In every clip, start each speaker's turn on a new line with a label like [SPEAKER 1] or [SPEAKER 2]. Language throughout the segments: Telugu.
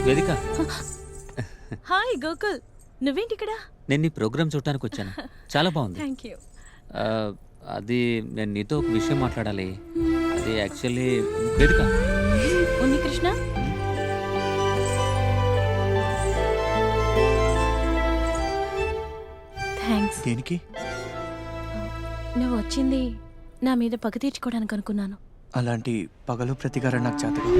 [SPEAKER 1] వేదిక,
[SPEAKER 2] హాయ్ గోకుల్, నువ్వేంటి ఇక్కడ?
[SPEAKER 1] నేను నీ ప్రోగ్రామ్ చూడటానికి వచ్చాను. చాలా బాగుంది.
[SPEAKER 2] Thank you.
[SPEAKER 1] అది నేను నీతో ఒక విషయం మాట్లాడాలి. అది యాక్చువల్లీ వేదిక.
[SPEAKER 2] ఉన్ని కృష్ణ, థ్యాంక్స్.
[SPEAKER 3] దేనికి?
[SPEAKER 2] నువ్వు వచ్చింది నా మీద పగ తీర్చుకోవడానికి అనుకున్నాను.
[SPEAKER 3] అలాంటి పగలు ప్రతీకారం నాకు చేతగా.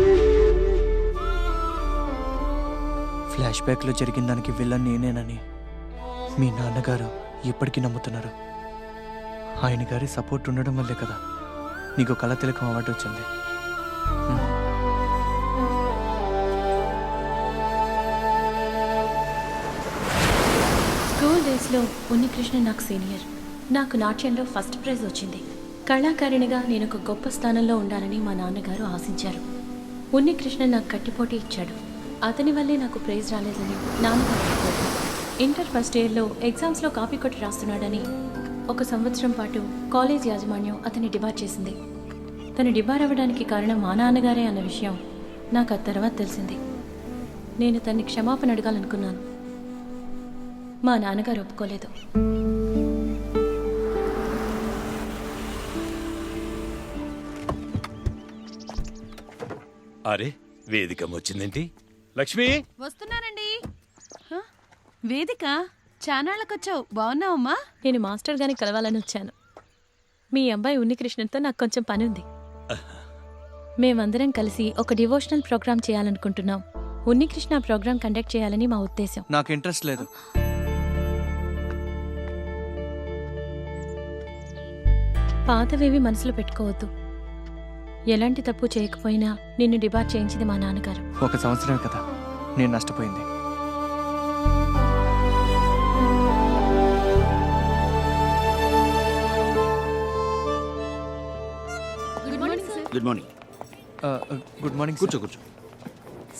[SPEAKER 3] ఫ్లాష్ బ్యాక్లో జరిగిన దానికి విలన్ నేనేనని మీ నాన్నగారు ఇప్పటికీ నమ్ముతున్నారు. ఆయన గారి సపోర్ట్ ఉండడం వల్లే కదా నీకు కళ తిలకం అవార్డు వచ్చింది.
[SPEAKER 2] స్కూల్ డేస్లో ఉన్ని కృష్ణ నాకు సీనియర్. నాకు నాట్యంలో ఫస్ట్ ప్రైజ్ వచ్చింది. కళాకారిణిగా నేను ఒక గొప్ప స్థానంలో ఉండాలని మా నాన్నగారు ఆశించారు. ఉన్ని కృష్ణ నాకు కట్టిపోటీ ఇచ్చాడు. అతని వల్లే నాకు ప్రైజ్ రాలేదని నాన్నగారు చెప్పారు. ఇంటర్ ఫస్ట్ ఇయర్లో ఎగ్జామ్స్లో కాపీ కొట్టి రాస్తున్నాడని 1 సంవత్సరం పాటు కాలేజ్ యాజమాన్యం అతన్ని డిబార్ చేసింది. తను డిబార్ అవ్వడానికి కారణం మా నాన్నగారే అన్న విషయం నాకు ఆ తర్వాత తెలిసింది. నేను తన్ని క్షమాపణ అడగాలనుకున్నాను. మా నాన్నగారు ఒప్పుకోలేదు.
[SPEAKER 4] అరే, వేదిక వచ్చిందేంటి? లక్ష్మి,
[SPEAKER 5] వస్తున్నానండి. వేదిక, చానాళ్ళకొచ్చావు, బాగున్నావమ్మా?
[SPEAKER 2] నేను మాస్టర్ గారిని కలవాలని వచ్చాను. మీ అబ్బాయి ఉన్నికృష్ణన్తో నాకు కొంచెం పని ఉంది. మేమందరం కలిసి ఒక డివోషనల్ ప్రోగ్రామ్ చేయాలనుకుంటున్నాం. ఉన్నికృష్ణ ప్రోగ్రామ్ కండక్ట్ చేయాలని మా ఉద్దేశం.
[SPEAKER 3] నాకు ఇంట్రెస్ట్ లేదు.
[SPEAKER 2] పాతవేవి మనసులో పెట్టుకోవద్దు. ఎలాంటి తప్పు చేయకపోయినా నిన్ను డిబార్ చేయించింది మా నాన్నగారు.
[SPEAKER 3] 1 సంవత్సరమే కదా నేను నష్టపోయింది.
[SPEAKER 4] Good morning.
[SPEAKER 3] Good morning.
[SPEAKER 4] కూర్చో కూర్చో.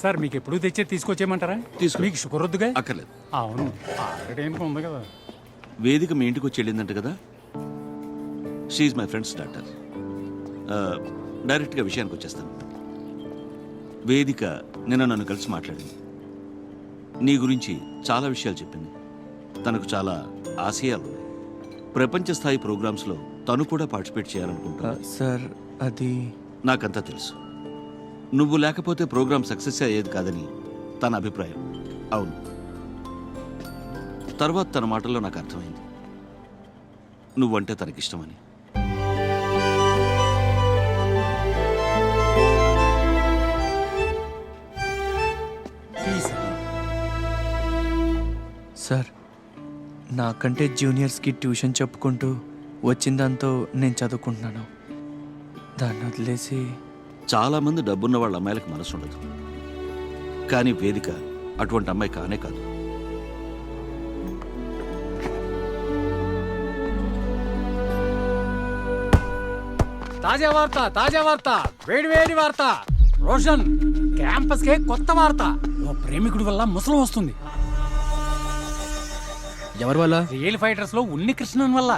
[SPEAKER 6] సార్, మీకు ఎప్పుడు తెచ్చే తీసుకొచ్చేయమంటారా?
[SPEAKER 4] తీసుకో.
[SPEAKER 6] మీకు షుగర్ వద్దుగా?
[SPEAKER 4] అక్కర్లేదు.
[SPEAKER 6] అవును, ఆల్రెడీ ఉంది కదా.
[SPEAKER 4] వేదిక మీ ఇంటికి వచ్చి వెళ్ళిందంట కదా. She my friend's daughter. డైరెక్ట్గా విషయానికి వచ్చేస్తాను. వేదిక నిన్న నన్ను కలిసి మాట్లాడింది. నీ గురించి చాలా విషయాలు చెప్పింది. తనకు చాలా ఆశయాలు ఉన్నాయి. ప్రపంచ స్థాయి ప్రోగ్రామ్స్లో తను కూడా పార్టిసిపేట్ చేయాలనుకుంటా.
[SPEAKER 3] సార్, అది
[SPEAKER 4] నాకంతా తెలుసు. నువ్వు లేకపోతే ప్రోగ్రామ్ సక్సెస్ అయ్యేది కాదని తన అభిప్రాయం. అవును, తర్వాత తన మాటల్లో నాకు అర్థమైంది నువ్వంటే తనకిష్టమని.
[SPEAKER 3] సార్, నాకంటే జూనియర్స్కి ట్యూషన్ చెప్పుకుంటూ వచ్చిన దాంతో నేను చదువుకుంటున్నాను. దాన్ని వదిలేసి
[SPEAKER 4] చాలామంది డబ్బున్న వాళ్ళ అమ్మాయిలకు మనసు ఉండదు. కానీ వేదిక అటువంటి అమ్మాయి కానే కాదు.
[SPEAKER 6] తాజా వార్త, వేడి వార్త. రోషన్, క్యాంపస్ కే కొత్త వార్త. ఓ ప్రేమికుడి వల్ల ముసలం వస్తుంది.
[SPEAKER 3] ఎవరి వల్ల?
[SPEAKER 6] రియల్ ఫైటర్స్ లో ఉన్ని కృష్ణన్ వల్ల.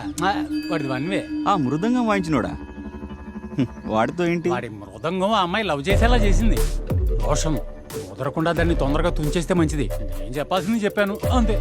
[SPEAKER 6] వాడిది వన్వే.
[SPEAKER 7] ఆ మృదంగం వాయించినోడా? వాడితో ఏంటి?
[SPEAKER 6] వాడి మృదంగం ఆ అమ్మాయి లవ్ చేసేలా చేసింది. రోషన్, కుదరకుండా దాన్ని తొందరగా తుంచేస్తే మంచిది. నేను చెప్పాల్సింది చెప్పాను, అంతే.